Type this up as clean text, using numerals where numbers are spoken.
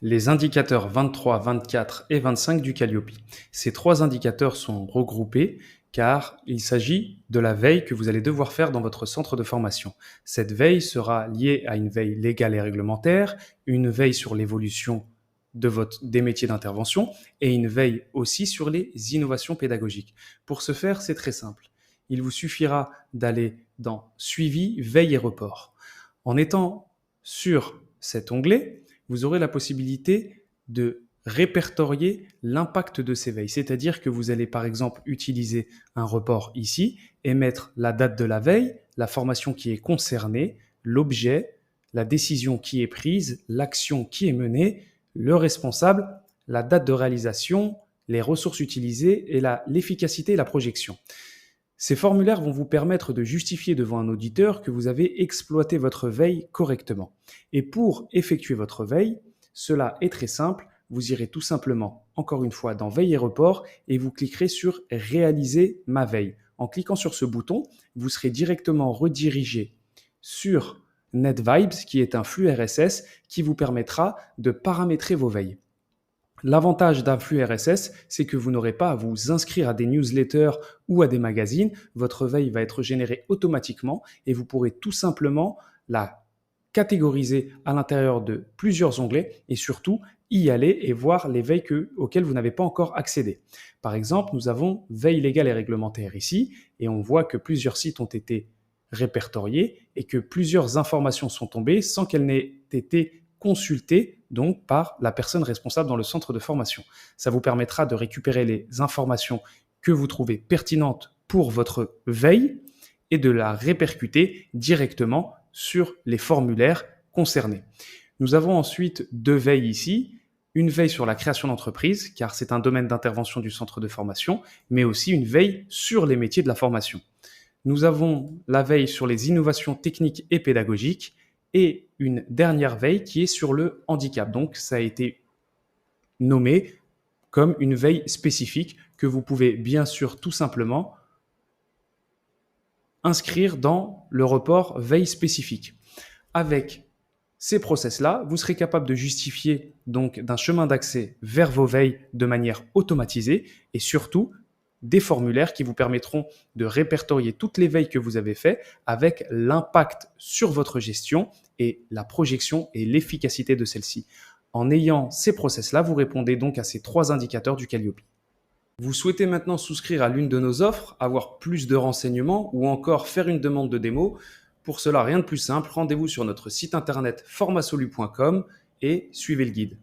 les indicateurs 23, 24 et 25 du Calliope. Ces trois indicateurs sont regroupés car il s'agit de la veille que vous allez devoir faire dans votre centre de formation. Cette veille sera liée à une veille légale et réglementaire, une veille sur l'évolution des métiers d'intervention et une veille aussi sur les innovations pédagogiques. Pour ce faire, c'est très simple. Il vous suffira d'aller dans Suivi, veille et report. En étant sur cet onglet, vous aurez la possibilité de répertorier l'impact de ces veilles. C'est-à-dire que vous allez par exemple utiliser un report ici et mettre la date de la veille, la formation qui est concernée, l'objet, la décision qui est prise, l'action qui est menée, le responsable, la date de réalisation, les ressources utilisées et l'efficacité et la projection. Ces formulaires vont vous permettre de justifier devant un auditeur que vous avez exploité votre veille correctement. Et pour effectuer votre veille, cela est très simple. Vous irez tout simplement, encore une fois, dans Veille et report et vous cliquerez sur « Réaliser ma veille ». En cliquant sur ce bouton, vous serez directement redirigé sur NetVibes, qui est un flux RSS qui vous permettra de paramétrer vos veilles. L'avantage d'un flux RSS, c'est que vous n'aurez pas à vous inscrire à des newsletters ou à des magazines. Votre veille va être générée automatiquement et vous pourrez tout simplement la catégoriser à l'intérieur de plusieurs onglets et surtout y aller et voir les veilles auxquelles vous n'avez pas encore accédé. Par exemple, nous avons veille légale et réglementaire ici et on voit que plusieurs sites ont été répertoriés et que plusieurs informations sont tombées sans qu'elles n'aient été consultées donc par la personne responsable dans le centre de formation. Ça vous permettra de récupérer les informations que vous trouvez pertinentes pour votre veille et de la répercuter directement sur les formulaires concernés. Nous avons ensuite deux veilles ici, une veille sur la création d'entreprise, car c'est un domaine d'intervention du centre de formation, mais aussi une veille sur les métiers de la formation. Nous avons la veille sur les innovations techniques et pédagogiques et une dernière veille qui est sur le handicap. Donc, ça a été nommé comme une veille spécifique que vous pouvez bien sûr tout simplement inscrire dans le report veille spécifique. Avec ces process-là, vous serez capable de justifier donc d'un chemin d'accès vers vos veilles de manière automatisée et surtout des formulaires qui vous permettront de répertorier toutes les veilles que vous avez faites avec l'impact sur votre gestion et la projection et l'efficacité de celle-ci. En ayant ces process-là, vous répondez donc à ces trois indicateurs du Calliope. Vous souhaitez maintenant souscrire à l'une de nos offres, avoir plus de renseignements ou encore faire une demande de démo? Pour cela, rien de plus simple, rendez-vous sur notre site internet formasolu.com et suivez le guide.